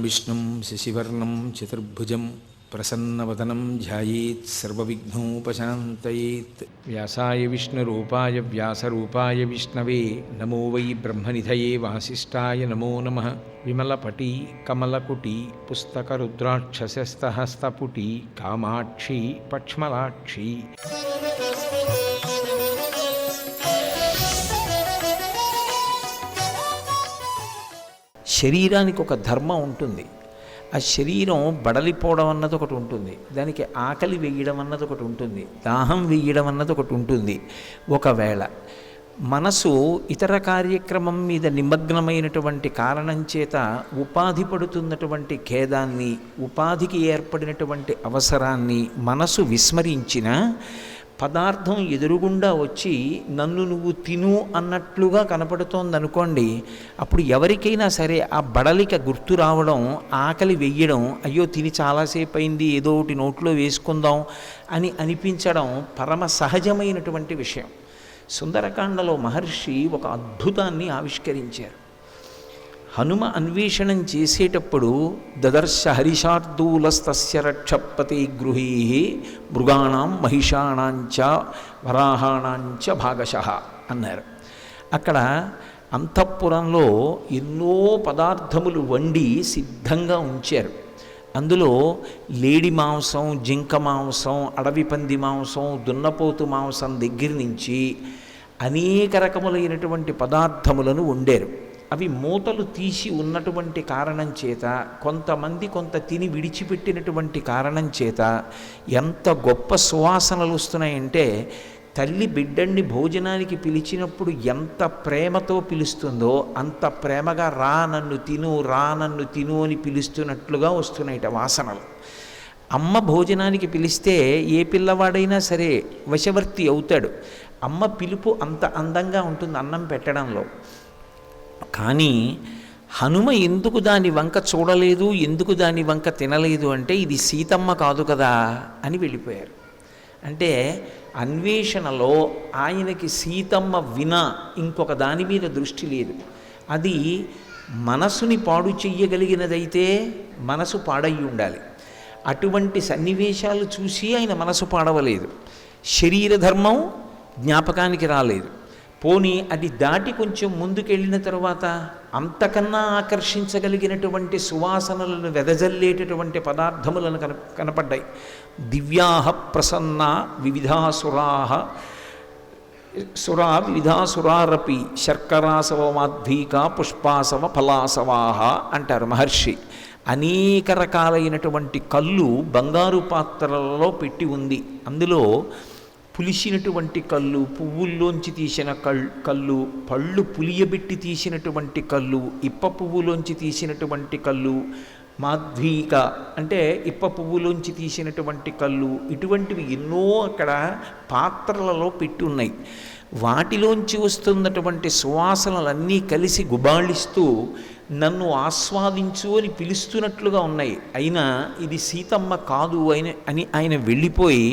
विष्णुं शशिवर्णं चतुर्भुजं प्रसन्नवदनं ध्यायेत् सर्वविघ्नोपशान्तयेत्। व्यासाय विष्णुरूपाय व्यासरूपाय विष्णवे नमो वै ब्रह्मनिधये वासिष्ठाय नमो नमः। विमलपटी कमलकुटी पुस्तकरुद्राक्षसस्तहस्तपुटी कामाक्षी पक्ष्मलाक्षी। శరీరానికి ఒక ధర్మం ఉంటుంది. ఆ శరీరం బడలిపోవడం అన్నది ఒకటి ఉంటుంది, దానికి ఆకలి వేయడం అన్నది ఒకటి ఉంటుంది, దాహం వేయడం అన్నది ఒకటి ఉంటుంది. ఒకవేళ మనసు ఇతర కార్యక్రమం మీద నిమగ్నమైనటువంటి కారణం చేత ఉపాధి పడుతున్నటువంటి ఖేదాన్ని, ఉపాధికి ఏర్పడినటువంటి అవసరాన్ని మనసు విస్మరించిన పదార్థం ఎదురుగుండా వచ్చి నన్ను నువ్వు తిను అన్నట్లుగా కనపడుతోందనుకోండి, అప్పుడు ఎవరికైనా సరే ఆ బడలిక గుర్తు రావడం, ఆకలి వెయ్యడం, అయ్యో తిని చాలాసేపు అయింది ఏదో ఒకటి నోట్లో వేసుకుందాం అని అనిపించడం పరమ సహజమైనటువంటి విషయం. సుందరకాండలో మహర్షి ఒక అద్భుతాన్ని ఆవిష్కరించారు. హనుమ అన్వేషణం చేసేటప్పుడు దదర్శ హరిషార్దూలస్తస్య రక్షపతి గృహీ మృగాణం మహిషాణాంచ వరాహాణాంచ భాగశః అన్నారు. అక్కడ అంతఃపురంలో ఎన్నో పదార్థములు వండి సిద్ధంగా ఉంచారు. అందులో లేడి మాంసం, జింక మాంసం, అడవి పంది మాంసం, దున్నపోతు మాంసం దగ్గర నుంచి అనేక రకములైనటువంటి పదార్థములను వండారు. అవి మూతలు తీసి ఉన్నటువంటి కారణం చేత, కొంతమంది కొంత తిని విడిచిపెట్టినటువంటి కారణం చేత ఎంత గొప్ప సువాసనలు వస్తున్నాయంటే, తల్లి బిడ్డని భోజనానికి పిలిచినప్పుడు ఎంత ప్రేమతో పిలుస్తుందో అంత ప్రేమగా రా నన్ను తిను, రా నన్ను తిను అని పిలుస్తున్నట్లుగా వస్తున్నాయిట వాసనలు. అమ్మ భోజనానికి పిలిస్తే ఏ పిల్లవాడైనా సరే వశవర్తి అవుతాడు. అమ్మ పిలుపు అంత అందంగా ఉంటుంది అన్నం పెట్టడంలో. కానీ హనుమ ఎందుకు దాని వంక చూడలేదు, ఎందుకు దాని వంక తినలేదు అంటే, ఇది సీతమ్మ కాదు కదా అని వెళ్ళిపోయారు. అంటే అన్వేషణలో ఆయనకి సీతమ్మ వినా ఇంకొక దాని మీద దృష్టి లేదు. అది మనసుని పాడు చెయ్యగలిగినదైతే మనసు పాడయి ఉండాలి. అటువంటి సన్నివేశాలు చూసి ఆయన మనసు పాడవలేదు. శరీర ధర్మం జ్ఞాపకానికి రాలేదు. పోనీ అది దాటి కొంచెం ముందుకెళ్ళిన తర్వాత అంతకన్నా ఆకర్షించగలిగినటువంటి సువాసనలను వెదజల్లేటటువంటి పదార్థములను కనపడ్డాయి. దివ్యాహ ప్రసన్న వివిధాసురాహ వివిధాసురారపి శర్కరాసవ మాధ్వీక పుష్పాసవ ఫలాసవాహ అంటారు మహర్షి. అనేక రకాలైనటువంటి కళ్ళు బంగారు పాత్రలలో పెట్టి ఉంది. అందులో పులిసినటువంటి కళ్ళు, పువ్వుల్లోంచి తీసిన కళ్ళు, పళ్ళు పులియబెట్టి తీసినటువంటి కళ్ళు, ఇప్ప పువ్వులోంచి తీసినటువంటి కళ్ళు, మాధ్వీక అంటే ఇప్ప పువ్వులోంచి తీసినటువంటి కళ్ళు, ఇటువంటివి ఎన్నో అక్కడ పాత్రలలో పెట్టి ఉన్నాయి. వాటిలోంచి వస్తున్నటువంటి సువాసనలన్నీ కలిసి గుబాళిస్తూ నన్ను ఆస్వాదించు అని పిలుస్తున్నట్లుగా ఉన్నాయి. అయినా ఇది సీతమ్మ కాదు అని ఆయన వెళ్ళిపోయి,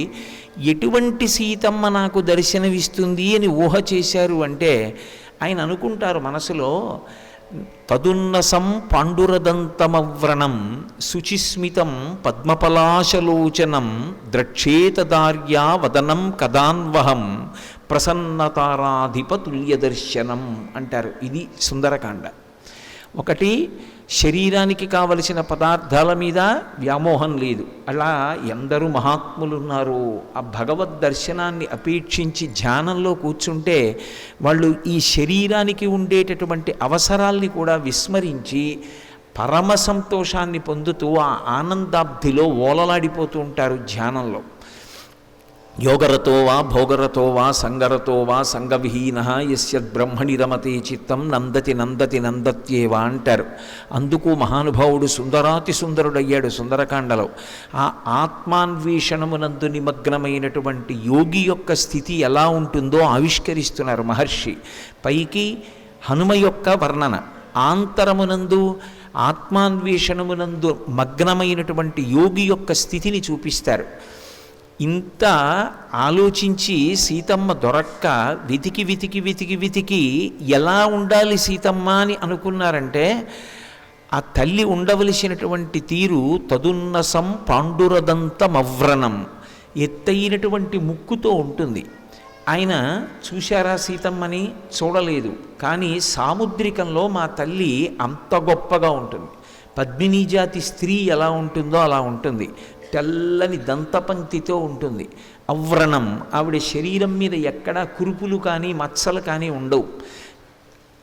ఎటువంటి సీతమ్మ నాకు దర్శనమిస్తుంది అని ఊహ చేశారు అంటే, ఆయన అనుకుంటారు మనసులో, తదున్నసం పాండురదంతమవ్రణం శుచిస్మితం పద్మపలాశలోచనం ద్రక్షేతదార్యా వదనం కదాన్వహం ప్రసన్నతారాధిపతుల్యదర్శనం అంటారు. ఇది సుందరకాండ. ఒకటి, శరీరానికి కావలసిన పదార్థాల మీద వ్యామోహం లేదు. అలా ఎందరూ మహాత్ములు ఉన్నారు. ఆ భగవద్ దర్శనాన్ని అపేక్షించి ధ్యానంలో కూర్చుంటే వాళ్ళు ఈ శరీరానికి ఉండేటటువంటి అవసరాల్ని కూడా విస్మరించి పరమ సంతోషాన్ని పొందుతూ ఆ ఆనందాబ్ధిలో ఓలలాడిపోతూ ఉంటారు ధ్యానంలో. యోగరతో వా భోగరతో వా సంగరతో వా సంగవిహీన యస్యద్బ్రహ్మణి రమతే చిత్తం నందతి నందతి నందత్యేవా అంటారు. అందుకు మహానుభావుడు సుందరాతి సుందరుడయ్యాడు సుందరకాండలో. ఆ ఆత్మాన్వేషణమునందు నిమగ్నమైనటువంటి యోగి యొక్క స్థితి ఎలా ఉంటుందో ఆవిష్కరిస్తున్నారు మహర్షి. పైకి హనుమ యొక్క వర్ణన, ఆంతరమునందు ఆత్మాన్వేషణమునందు మగ్నమైనటువంటి యోగి యొక్క స్థితిని చూపిస్తారు. ఇంత ఆలోచించి సీతమ్మ దొరక్క వెతికి ఎలా ఉండాలి సీతమ్మ అని అనుకున్నారంటే, ఆ తల్లి ఉండవలసినటువంటి తీరు తదున్నసం పాండురదంతమవ్రణం, ఎత్తైనటువంటి ముక్కుతో ఉంటుంది. ఆయన చూశారా సీతమ్మని? చూడలేదు. కానీ సాముద్రికంలో మా తల్లి అంత గొప్పగా ఉంటుంది. పద్మినీ జాతి స్త్రీ ఎలా ఉంటుందో అలా ఉంటుంది. తెల్లని దంతపంక్తితో ఉంటుంది. అవ్రణం, ఆవిడ శరీరం మీద ఎక్కడా కురుపులు కానీ మచ్చలు కానీ ఉండవు.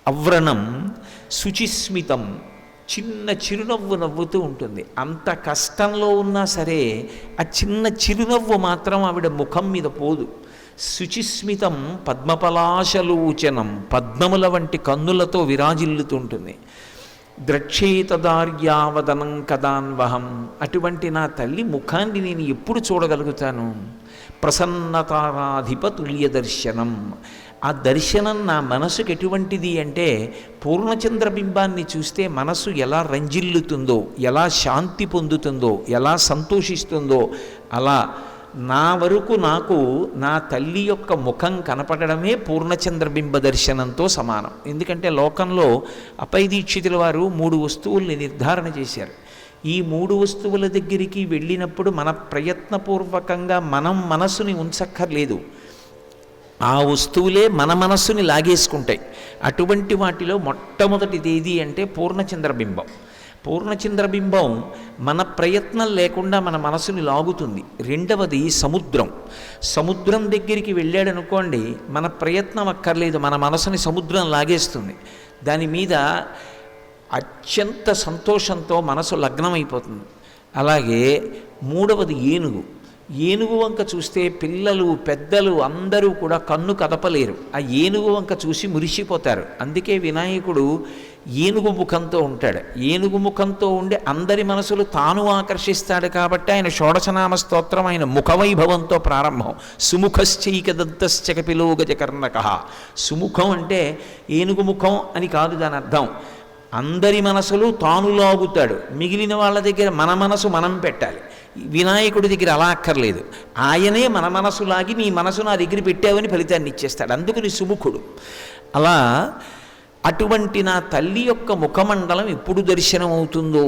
అవ్రణం శుచిస్మితం, చిన్న చిరునవ్వు నవ్వుతూ ఉంటుంది. అంత కష్టంలో ఉన్నా సరే ఆ చిన్న చిరునవ్వు మాత్రం ఆవిడ ముఖం మీద పోదు. శుచిస్మితం పద్మపలాశలోచనం, పద్మముల వంటి కన్నులతో విరాజిల్లుతుంటుంది. ద్రక్షేతదార్యావదనం కదాన్వహం, అటువంటి నా తల్లి ముఖాన్ని నేను ఎప్పుడు చూడగలుగుతాను? ప్రసన్నతారాధిప తుల్య దర్శనం, ఆ దర్శనం నా మనసుకు ఎటువంటిది అంటే, పూర్ణచంద్రబింబాన్ని చూస్తే మనసు ఎలా రంజిల్లుతుందో, ఎలా శాంతి పొందుతుందో, ఎలా సంతోషిస్తుందో, అలా నా వరకు నాకు నా తల్లి యొక్క ముఖం కనపడమే పూర్ణచంద్రబింబ దర్శనంతో సమానం. ఎందుకంటే లోకంలో అపై దీక్షితుల వారు 3 వస్తువుల్ని నిర్ధారణ చేశారు. ఈ 3 వస్తువుల దగ్గరికి వెళ్ళినప్పుడు మన ప్రయత్నపూర్వకంగా మనం మనసుని ఉంచక్కర్లేదు, ఆ వస్తువులే మన మనస్సుని లాగేసుకుంటాయి. అటువంటి వాటిలో మొట్టమొదటిది ఏది అంటే పూర్ణచంద్రబింబం. పూర్ణచంద్రబింబం మన ప్రయత్నం లేకుండా మన మనసుని లాగుతుంది. రెండవది సముద్రం. సముద్రం దగ్గరికి వెళ్ళాడనుకోండి, మన ప్రయత్నం అక్కర్లేదు, మన మనసుని సముద్రం లాగేస్తుంది. దాని మీద అత్యంత సంతోషంతో మనసు లగ్నమైపోతుంది. అలాగే మూడవది ఏనుగు. ఏనుగు వంక చూస్తే పిల్లలు పెద్దలు అందరూ కూడా కన్ను కదపలేరు. ఆ ఏనుగు వంక చూసి మురిసిపోతారు. అందుకే వినాయకుడు ఏనుగు ముఖంతో ఉంటాడు. ఏనుగు ముఖంతో ఉండి అందరి మనసులు తాను ఆకర్షిస్తాడు. కాబట్టి ఆయన షోడశనామ స్తోత్రం ఆయన ముఖవైభవంతో ప్రారంభం. సుముఖశ్చైకదంతశ్చ కపిలో గజకర్ణకః. సుముఖం అంటే ఏనుగు ముఖం అని కాదు దాని అర్థం. అందరి మనసులు తాను లాగుతాడు. మిగిలిన వాళ్ళ దగ్గర మన మనసు మనం పెట్టాలి. వినాయకుడి దగ్గర అలా అక్కర్లేదు. ఆయనే మన మనసు లాగి నీ మనసు నా దగ్గర పెట్టావని ఫలితాన్ని ఇచ్చేస్తాడు. అందుకని సుముఖుడు. అలా అటువంటి నా తల్లి యొక్క ముఖమండలం ఎప్పుడు దర్శనం అవుతుందో,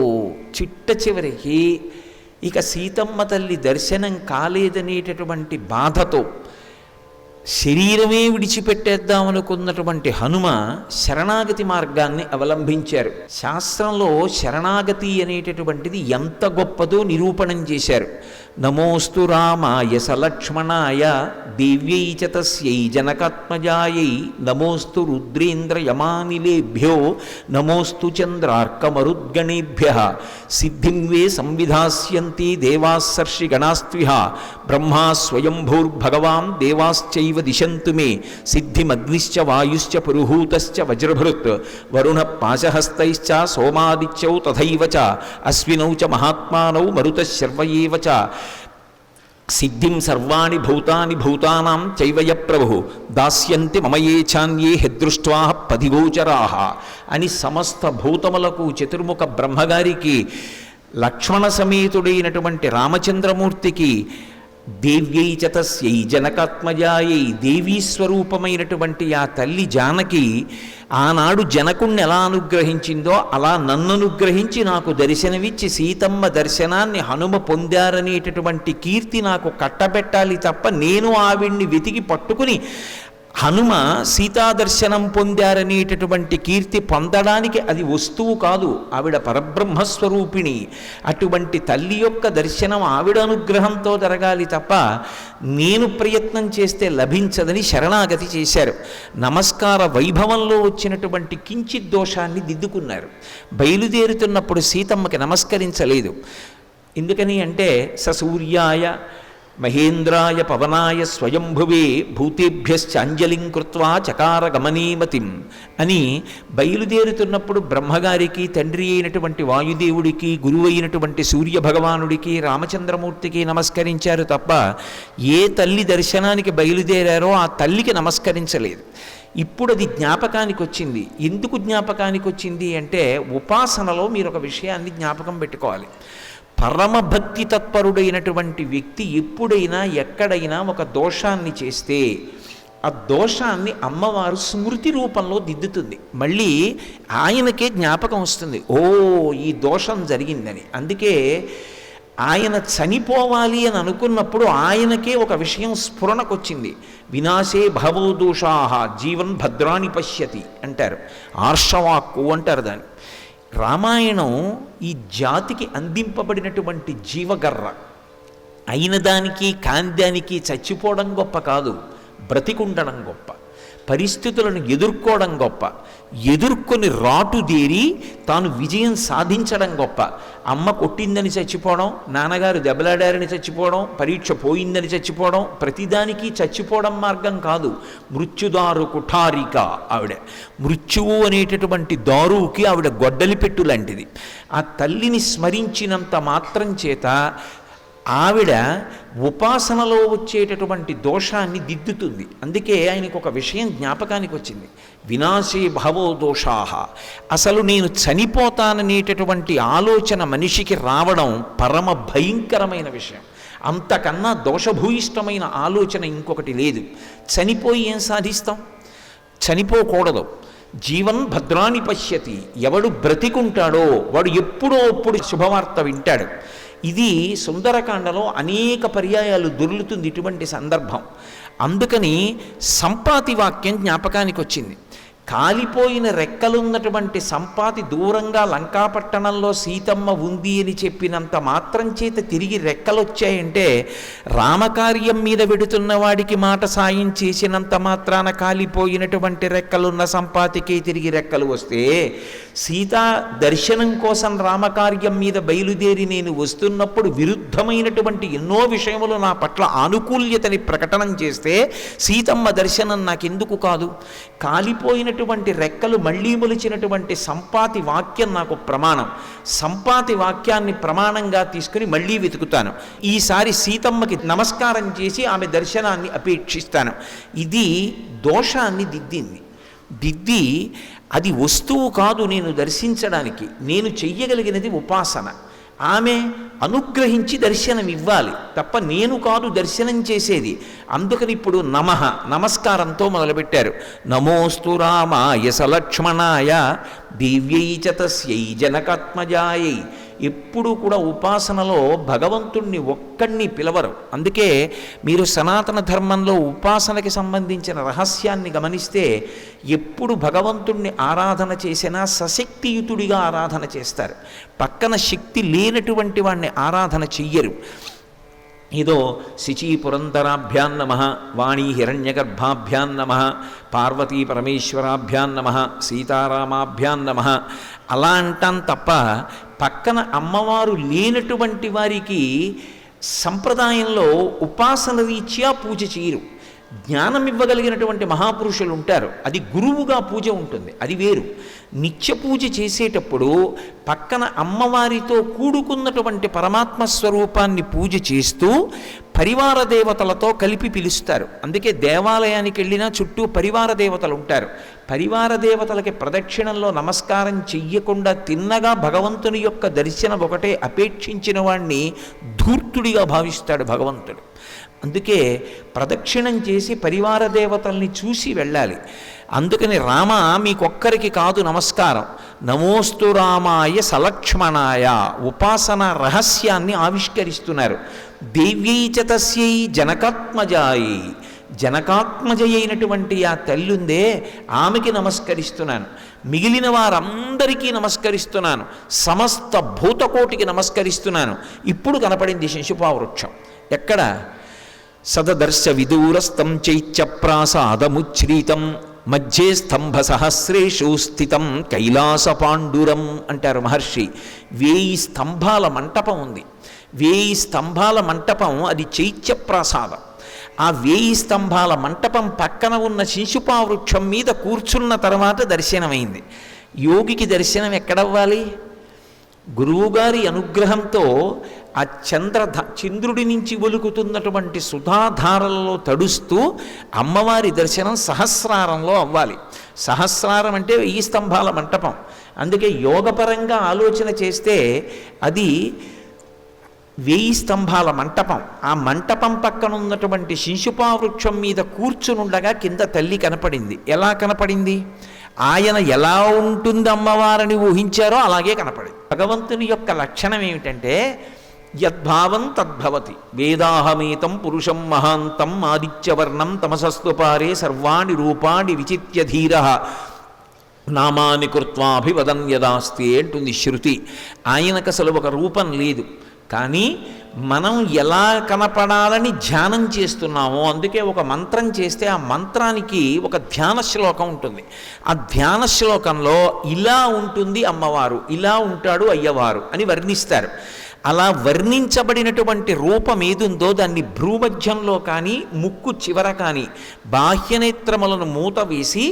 చిట్ట చివరికి ఇక సీతమ్మ తల్లి దర్శనం కాలేదనేటటువంటి బాధతో శరీరమే విడిచిపెట్టేద్దామనుకున్నటువంటి హనుమ శరణాగతి మార్గాన్ని అవలంబించారు. శాస్త్రంలో శరణాగతి అనేటటువంటిది ఎంత గొప్పదో నిరూపణం చేశారు. నమోస్తు రామాయ సలక్ష్మణాయ దేవ్యై చ తస్యై జనకాత్మజాయై నమోస్తు రుద్రేంద్ర యమానిలేభ్యో నమోస్తు చంద్రార్కమరుద్గణేభ్యః సిద్ధిం వే సంవిధాస్యంతి దేవాస్సర్షి గణాస్త్విహ బ్రహ్మా స్వయంభూర్భగవాన్ దేవాశ్చైవ దిశంతు మే సిద్ధిమగ్నిశ్చ వాయుశ్చ పురుహూతశ్చ వజ్రభృత్ వరుణ పాశహస్తైశ్చ సోమాదిత్యౌ తథైవ చ అశ్వినౌ చ మహాత్మానౌ మరుతశర్వ చ సిద్ధిం సర్వాణి భూతాని భూతానాం చైవయ ప్రభు దాస్యంతి మమయేఛాన్యే హెదృష్ట్వా పదిగోచరాః అని సమస్త భూతములకు చతుర్ముఖ బ్రహ్మగారికి లక్ష్మణ సమేతుడైనటువంటి రామచంద్రమూర్తికి దేవ్యై చ తస్యై జనకాత్మజాయై దేవీ స్వరూపమైనటువంటి ఆ తల్లి జానకి ఆనాడు జనకుణ్ణి ఎలా అనుగ్రహించిందో అలా నన్ను అనుగ్రహించి నాకు దర్శనమిచ్చి సీతమ్మ దర్శనాన్ని హనుమ పొందారనేటటువంటి కీర్తి నాకు కట్టబెట్టాలి తప్ప నేను ఆవిడ్ని వెతికి పట్టుకుని హనుమ సీతాదర్శనం పొందారనేటటువంటి కీర్తి పొందడానికి అది వస్తువు కాదు, ఆవిడ పరబ్రహ్మస్వరూపిణి. అటువంటి తల్లి యొక్క దర్శనం ఆవిడ అనుగ్రహంతో జరగాలి తప్ప నేను ప్రయత్నం చేస్తే లభించదని శరణాగతి చేశారు. నమస్కార వైభవంలో వచ్చినటువంటి కించిత్ దోషాన్ని దిద్దుకున్నారు. బయలుదేరుతున్నప్పుడు సీతమ్మకి నమస్కరించలేదు. ఎందుకని అంటే సూర్యాయ మహేంద్రాయ పవనాయ స్వయంభువే భూతేభ్యశ్చాంజలిం కృత్వా చకార గమనీమతిం అని బయలుదేరుతున్నప్పుడు బ్రహ్మగారికి తండ్రి అయినటువంటి వాయుదేవుడికి గురువు అయినటువంటి సూర్యభగవానుడికి రామచంద్రమూర్తికి నమస్కరించారు తప్ప ఏ తల్లి దర్శనానికి బయలుదేరారో ఆ తల్లికి నమస్కరించలేదు. ఇప్పుడు అది జ్ఞాపకానికి వచ్చింది. ఎందుకు జ్ఞాపకానికి వచ్చింది అంటే ఉపాసనలో మీరు ఒక విషయాన్ని జ్ఞాపకం పెట్టుకోవాలి. పరమభక్తి తత్పరుడైనటువంటి వ్యక్తి ఎప్పుడైనా ఎక్కడైనా ఒక దోషాన్ని చేస్తే ఆ దోషాన్ని అమ్మవారు స్మృతి రూపంలో దిద్దుతుంది. మళ్ళీ ఆయనకే జ్ఞాపకం వస్తుంది, ఓ ఈ దోషం జరిగిందని. అందుకే ఆయన చనిపోవాలి అని అనుకున్నప్పుడు ఆయనకే ఒక విషయం స్ఫురణకొచ్చింది. వినాశే భవో దోషాః జీవన్ భద్రాణి పశ్యతి అంటారు, ఆర్షవాక్కు అంటారు దాన్ని. రామాయణం ఈ జాతికి అందింపబడినటువంటి జీవగర్ర. అయిన దానికి కాందానికి చచ్చిపోవడం గొప్ప కాదు, బ్రతికుండడం గొప్ప. పరిస్థితులను ఎదుర్కోవడం గొప్ప, ఎదుర్కొని రాటుదేరి తాను విజయం సాధించడం గొప్ప. అమ్మ కొట్టిందని చచ్చిపోవడం, నాన్నగారు దెబ్బలాడారని చచ్చిపోవడం, పరీక్ష పోయిందని చచ్చిపోవడం, ప్రతిదానికి చచ్చిపోవడం మార్గం కాదు. మృత్యుదారు కుఠారిక ఆవిడ. మృత్యువు అనేటటువంటి దారువుకి ఆవిడ గొడ్డలి పెట్టు లాంటిది. ఆ తల్లిని స్మరించినంత మాత్రం చేత ఆవిడ ఉపాసనలో వచ్చేటటువంటి దోషాన్ని దిద్దుతుంది. అందుకే ఆయనకు ఒక విషయం జ్ఞాపకానికి వచ్చింది, వినాశే భవో దోషాః. అసలు నేను చనిపోతాననేటటువంటి ఆలోచన మనిషికి రావడం పరమ భయంకరమైన విషయం. అంతకన్నా దోషభూయిష్టమైన ఆలోచన ఇంకొకటి లేదు. చనిపోయి ఏం సాధిస్తాం? చనిపోకూడదు. జీవన్ భద్రాణి పశ్యతి. ఎవడు బ్రతికుంటాడో వాడు ఎప్పుడో అప్పుడు శుభవార్త వింటాడు. ఇది సుందరకాండలో అనేక పర్యాయాలు దొర్లుతుంది ఇటువంటి సందర్భం. అందుకని సంపాతి వాక్యం జ్ఞాపకానికి వచ్చింది. కాలిపోయిన రెక్కలున్నటువంటి సంపాతి దూరంగా లంకాపట్టణంలో సీతమ్మ ఉంది అని చెప్పినంత మాత్రం చేత తిరిగి రెక్కలొచ్చాయంటే, రామకార్యం మీద వెడుతున్న వాడికి మాట సాయం చేసినంత మాత్రాన కాలిపోయినటువంటి రెక్కలున్న సంపాతికి తిరిగి రెక్కలు వస్తే, సీతా దర్శనం కోసం రామకార్యం మీద బయలుదేరి నేను వస్తున్నప్పుడు విరుద్ధమైనటువంటి ఎన్నో విషయములు నా పట్ల ఆనుకూల్యతని ప్రకటనం చేస్తే సీతమ్మ దర్శనం నాకెందుకు కాదు? కాలిపోయినటువంటి రెక్కలు మళ్ళీ మొలిచినటువంటి సంపాతి వాక్యం నాకు ప్రమాణం. సంపాతి వాక్యాన్ని ప్రమాణంగా తీసుకుని మళ్ళీ వెతుకుతాను. ఈసారి సీతమ్మకి నమస్కారం చేసి ఆమె దర్శనాన్ని అపేక్షిస్తాను. ఇది దోషాన్ని దిద్ది అది వస్తువు కాదు నేను దర్శించడానికి. నేను చెయ్యగలిగినది ఉపాసన. ఆమె అనుగ్రహించి దర్శనం ఇవ్వాలి తప్ప నేను కాదు దర్శనం చేసేది. అందుకని ఇప్పుడు నమస్కారంతో మొదలుపెట్టారు. నమోస్తు రామాయ సలక్ష్మణాయ దివ్యై చ తస్యై జనకాత్మజాయై. ఎప్పుడూ కూడా ఉపాసనలో భగవంతుణ్ణి ఒక్కడిని పిలవరు. అందుకే మీరు సనాతన ధర్మంలో ఉపాసనకి సంబంధించిన రహస్యాన్ని గమనిస్తే ఎప్పుడు భగవంతుణ్ణి ఆరాధన చేసినా సశక్తియుతుడిగా ఆరాధన చేస్తారు. పక్కన శక్తి లేనటువంటి వాణ్ణి ఆరాధన చెయ్యరు. ఏదో శిచీ పురంధరాభ్యాం నమః, వాణీ హిరణ్యగర్భాభ్యాం నమః, పార్వతీ పరమేశ్వరాభ్యాం నమః, సీతారామాభ్యాం నమః అలా అంటాం తప్ప పక్కన అమ్మవారు లేనటువంటి వారికి సంప్రదాయంలో ఉపాసన రీత్యా పూజ చేయరు. జ్ఞానం ఇవ్వగలిగినటువంటి మహాపురుషులు ఉంటారు, అది గురువుగా పూజ ఉంటుంది, అది వేరు. నిత్య పూజ చేసేటప్పుడు పక్కన అమ్మవారితో కూడుకున్నటువంటి పరమాత్మ స్వరూపాన్ని పూజ చేస్తూ పరివార దేవతలతో కలిపి పిలుస్తారు. అందుకే దేవాలయానికి వెళ్ళినా చుట్టూ పరివార దేవతలు ఉంటారు. పరివార దేవతలకి ప్రదక్షిణంలో నమస్కారం చెయ్యకుండా తిన్నగా భగవంతుని యొక్క దర్శనం ఒకటే అపేక్షించిన వాణ్ణి ధూర్తుడిగా భావిస్తాడు భగవంతుడు. అందుకే ప్రదక్షిణం చేసి పరివార దేవతల్ని చూసి వెళ్ళాలి. అందుకని రామ మీకొక్కరికి కాదు నమస్కారం, నమోస్తు రామాయ సలక్ష్మణాయ ఉపాసన రహస్యాన్ని ఆవిష్కరిస్తున్నారు. దేవ్యై చ తస్యై జనకాత్మజాయి. జనకాత్మజ అయినటువంటి ఆ తల్లుందే ఆమెకి నమస్కరిస్తున్నాను. మిగిలిన వారందరికీ నమస్కరిస్తున్నాను. సమస్త భూతకోటికి నమస్కరిస్తున్నాను. ఇప్పుడు కనపడింది శిశుపావృక్షం. ఎక్కడ? సదదర్శ విదూరస్థం చైత్యప్రాసాదముచ్ఛ్రీతం మధ్యే స్తంభ సహస్రేషు స్థితం కైలాస పాండురం అంటారు మహర్షి. 1000 స్తంభాల మంటపం ఉంది. 1000 స్తంభాల మంటపం అది చైత్యప్రాసాదం. ఆ 1000 స్తంభాల మంటపం పక్కన ఉన్న శిశుపావృక్షం మీద కూర్చున్న తర్వాత దర్శనమైంది. యోగికి దర్శనం ఎక్కడవ్వాలి? గురువుగారి అనుగ్రహంతో ఆ చంద్రుడి నుంచి ఒలుకుతున్నటువంటి సుధాధారలలో తడుస్తూ అమ్మవారి దర్శనం సహస్రారంలో అవ్వాలి. సహస్రారం అంటే 1000 స్తంభాల మంటపం. అందుకే యోగపరంగా ఆలోచన చేస్తే అది వేయి స్తంభాల మంటపం. ఆ మంటపం పక్కన ఉన్నటువంటి శింశుపావృక్షం మీద కూర్చునుండగా కింద తల్లి కనపడింది. ఎలా కనపడింది? ఆయన ఎలా ఉంటుంది అమ్మవారని ఊహించారో అలాగే కనపడింది. భగవంతుని యొక్క లక్షణం ఏమిటంటే యద్భావం తద్భవతి. వేదాహమేతం పురుషం మహాంతం ఆదిత్యవర్ణం తమసస్తు పారే సర్వాణి రూపాణి విచిత్య ధీర నామాని కృత్వాభివదన్ యదాస్తి అంటుంది శృతి. ఆయనకు అసలు ఒక రూపం లేదు, కానీ మనం ఎలా కనపడాలని ధ్యానం చేస్తున్నామో అందుకే ఒక మంత్రం చేస్తే ఆ మంత్రానికి ఒక ధ్యాన శ్లోకం ఉంటుంది. ఆ ధ్యాన శ్లోకంలో ఇలా ఉంటుంది అమ్మవారు, ఇలా ఉంటాడు అయ్యవారు అని వర్ణిస్తారు. అలా వర్ణించబడినటువంటి రూపం ఏదుందో దాన్ని భ్రూమధ్యంలో కానీ ముక్కు చివర కానీ బాహ్యనేత్రములను మూత వేసి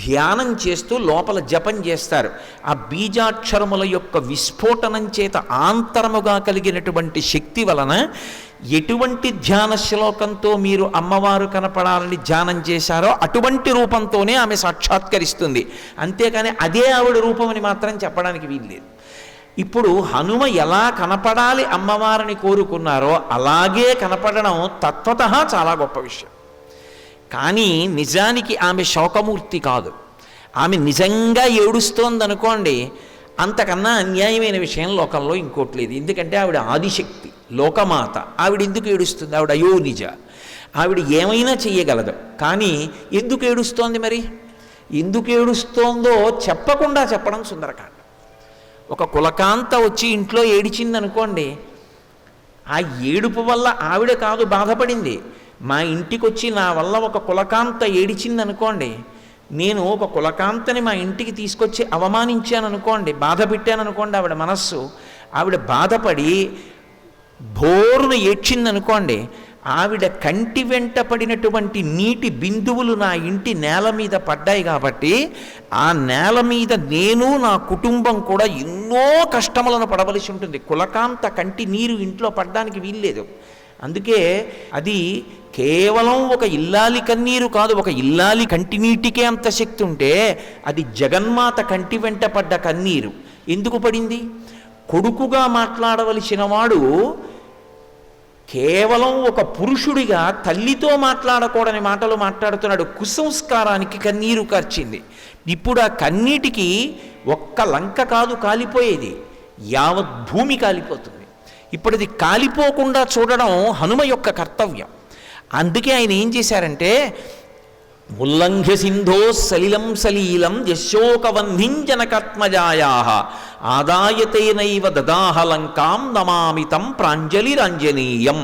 ధ్యానం చేస్తూ లోపల జపం చేస్తారు. ఆ బీజాక్షరముల యొక్క విస్ఫోటనం చేత ఆంతరముగా కలిగినటువంటి శక్తి వలన ఎటువంటి ధ్యాన శ్లోకంతో మీరు అమ్మవారు కనపడాలని ధ్యానం చేశారో అటువంటి రూపంతోనే ఆమె సాక్షాత్కరిస్తుంది. అంతేకాని అదే ఆవిడ రూపమని మాత్రం చెప్పడానికి వీల్లేదు. ఇప్పుడు హనుమ ఎలా కనపడాలి అమ్మవారిని కోరుకున్నారో అలాగే కనపడడం తత్వతః చాలా గొప్ప విషయం. కానీ నిజానికి ఆమె శోకమూర్తి కాదు. ఆమె నిజంగా ఏడుస్తోందనుకోండి, అంతకన్నా అన్యాయమైన విషయం లోకంలో ఇంకోటి లేదు. ఎందుకంటే ఆవిడ ఆదిశక్తి, లోకమాత. ఆవిడ ఎందుకు ఏడుస్తుంది? ఆవిడ అయోనిజ. ఆవిడ ఏమైనా చెయ్యగలదు. కానీ ఎందుకు ఏడుస్తోంది? మరి ఎందుకు ఏడుస్తోందో చెప్పకుండా చెప్పడం సుందరకాండ. ఒక కులకాంత వచ్చి ఇంట్లో ఏడిచిందనుకోండి, ఆ ఏడుపు వల్ల ఆవిడ కాదు బాధపడింది. మా ఇంటికి వచ్చి నా వల్ల ఒక కులకాంత ఏడిచిందనుకోండి, నేను ఒక కులకాంతని మా ఇంటికి తీసుకొచ్చి అవమానించాను అనుకోండి, బాధ పెట్టాననుకోండి, ఆవిడ మనస్సు, ఆవిడ బాధపడి భోరున ఏడ్చిందనుకోండి, ఆవిడ కంటి వెంట పడినటువంటి నీటి బిందువులు నా ఇంటి నేల మీద పడ్డాయి కాబట్టి ఆ నేల మీద నేను నా కుటుంబం కూడా ఎన్నో కష్టములను పడవలసి ఉంటుంది. కులకాంత కంటి నీరు ఇంట్లో పడ్డానికి వీల్లేదు. అందుకే అది కేవలం ఒక ఇల్లాలి కన్నీరు కాదు. ఒక ఇల్లాలి కంటి నీటికే అంత శక్తి ఉంటే అది జగన్మాత కంటి వెంట పడ్డ కన్నీరు ఎందుకు పడింది? కొడుకుగా మాట్లాడవలసిన వాడు కేవలం ఒక పురుషుడిగా తల్లితో మాట్లాడకూడని మాటలు మాట్లాడుతున్నాడు. కుసంస్కారానికి కన్నీరు కార్చింది. ఇప్పుడు ఆ కన్నీటికి ఒక్క లంక కాదు కాలిపోయేది, యావత్ భూమి కాలిపోతుంది. ఇప్పుడు అది కాలిపోకుండా చూడడం హనుమ యొక్క కర్తవ్యం. అందుకే ఆయన ఏం చేశారంటే ఉల్లంఘ్య సింధో సలిలం సలీలం యశోకవన్నింజనకత్మజాయా ఆదాయతేనైవ దదాహ లంకాం నమామితం ప్రాంజలిరంజనీయం.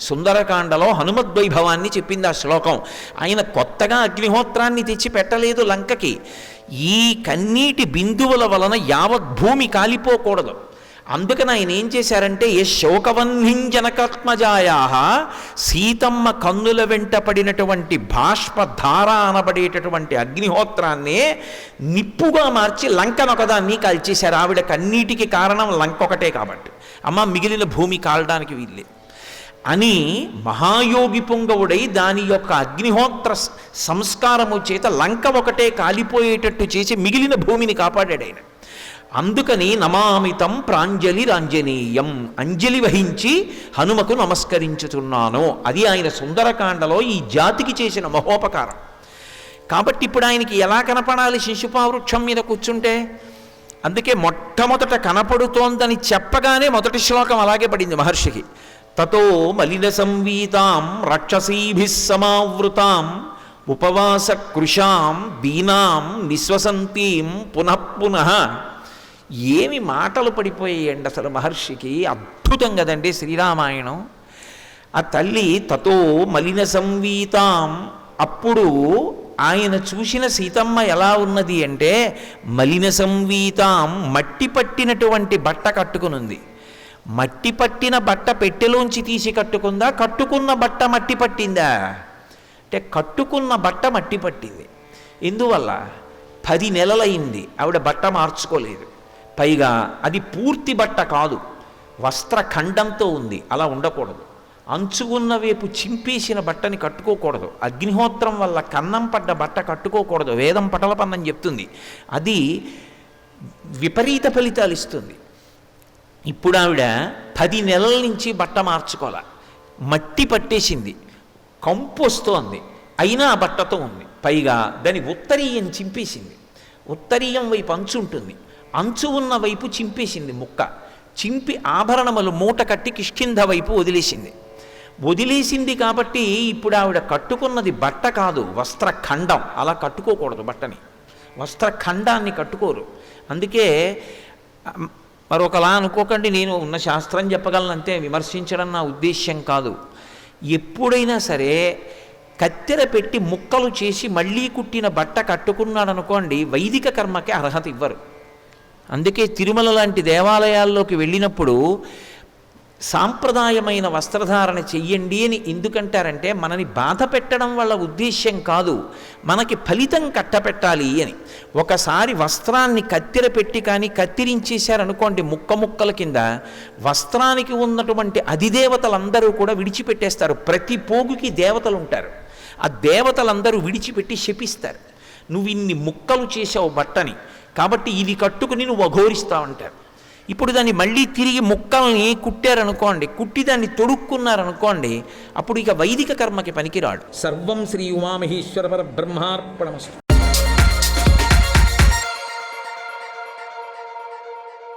సుందరకాండలో హనుమద్వైభవాన్ని చెప్పింది ఆ శ్లోకం. ఆయన కొత్తగా అగ్నిహోత్రాన్ని తెచ్చి పెట్టలేదు లంకకి. ఈ కన్నీటి బిందువుల వలన యావత్ భూమి కాలిపోకూడదు. అందుకని ఆయన ఏం చేశారంటే యశోకవన్నింజనకత్మజాయా సీతమ్మ కన్నుల వెంట పడినటువంటి బాష్పధార అనబడేటటువంటి అగ్నిహోత్రాన్ని నిప్పుగా మార్చి లంకనొకదాన్ని కాల్చేశారు. ఆవిడ కన్నీటికి కారణం లంక ఒకటే కాబట్టి, అమ్మ మిగిలిన భూమి కాలడానికి వీళ్ళే అని మహాయోగి పొంగవుడై దాని యొక్క అగ్నిహోత్ర సంస్కారము చేత లంక ఒకటే కాలిపోయేటట్టు చేసి మిగిలిన భూమిని కాపాడాడు ఆయన. అందుకని నమామితం ప్రాంజలిరంజనీయం, అంజలి వహించి హనుమకు నమస్కరించుతున్నాను. అది ఆయన సుందరకాండలో ఈ జాతికి చేసిన మహోపకారం. కాబట్టి ఇప్పుడు ఆయనకి ఎలా కనపడాలి శిశుపావృక్షం మీద కూర్చుంటే? అందుకే మొట్టమొదట కనపడుతోందని చెప్పగానే మొదటి శ్లోకం అలాగే పడింది మహర్షికి. తతో మలిన సంవీతాం రాక్షసీభిః సమావృతాం ఉపవాస కృషాం దీనాం నిశ్వసంతీం పునః పునః. ఏమి మాటలు పడిపోయాయండి అసలు మహర్షికి. అద్భుతం కదండి శ్రీరామాయణం. ఆ తల్లి తతో మలిన సంవీతాం, అప్పుడు ఆయన చూసిన సీతమ్మ ఎలా ఉన్నది అంటే మలిన సంవీతాం, మట్టి పట్టినటువంటి బట్ట కట్టుకునుంది. మట్టి పట్టిన బట్ట పెట్టెలోంచి తీసి కట్టుకుందా, కట్టుకున్న బట్ట మట్టి పట్టిందా? అంటే కట్టుకున్న బట్ట మట్టి పట్టింది. ఎందువల్ల? 10 నెలలైంది ఆవిడ బట్ట మార్చుకోలేదు. పైగా అది పూర్తి బట్ట కాదు, వస్త్రఖండంతో ఉంది. అలా ఉండకూడదు. అంచుకున్న వైపు చింపేసిన బట్టని కట్టుకోకూడదు. అగ్నిహోత్రం వల్ల కన్నం పడ్డ బట్ట కట్టుకోకూడదు. వేదం పటలపన్నం చెప్తుంది. అది విపరీత ఫలితాలు ఇస్తుంది. ఇప్పుడు ఆవిడ 10 నెలల నుంచి బట్ట మార్చుకోలే, మట్టి పట్టేసింది, కంపు వస్తోంది, అయినా ఆ బట్టతో ఉంది. పైగా దాని ఉత్తరీయం చింపేసింది. ఉత్తరీయం వైపు అంచు ఉంటుంది, అంచు ఉన్న వైపు చింపేసింది ముక్క. చింపి ఆభరణములు మూట కట్టి కిష్కింధ వైపు వదిలేసింది కాబట్టి ఇప్పుడు ఆవిడ కట్టుకున్నది బట్ట కాదు, వస్త్రఖండం. అలా కట్టుకోకూడదు బట్టని, వస్త్రఖండాన్ని కట్టుకోరు. అందుకే మరొకలా అనుకోకండి, నేను ఉన్న శాస్త్రం చెప్పగలనంతే, విమర్శించడం నా ఉద్దేశ్యం కాదు. ఎప్పుడైనా సరే కత్తెర పెట్టి ముక్కలు చేసి మళ్ళీ కుట్టిన బట్ట కట్టుకున్నాడు అనుకోండి, వైదిక కర్మకి అర్హత ఇవ్వరు. అందుకే తిరుమల లాంటి దేవాలయాల్లోకి వెళ్ళినప్పుడు సాంప్రదాయమైన వస్త్రధారణ చెయ్యండి అని ఎందుకంటారంటే, మనని బాధ పెట్టడం వల్ల ఉద్దేశ్యం కాదు, మనకి ఫలితం కట్టపెట్టాలి అని. ఒకసారి వస్త్రాన్ని కత్తెర పెట్టి కానీ కత్తిరించేశారనుకోండి ముక్కల కింద, వస్త్రానికి ఉన్నటువంటి అధిదేవతలందరూ కూడా విడిచిపెట్టేస్తారు. ప్రతి పోగుకి దేవతలు ఉంటారు, ఆ దేవతలందరూ విడిచిపెట్టి శపిస్తారు. నువ్వు ఇన్ని ముక్కలు చేసావు బట్టని, కాబట్టి ఇది కట్టుకుని నువ్వు అఘోరిస్తావంటారు. ఇప్పుడు దాన్ని మళ్ళీ తిరిగి ముక్కల్ని కుట్టారనుకోండి, కుట్టి దాన్ని తొడుక్కున్నారనుకోండి, అప్పుడు ఇక వైదిక కర్మకి పనికిరాడు. సర్వం శ్రీ ఉమామహేశ్వర పరబ్రహ్మార్పణమస్తు.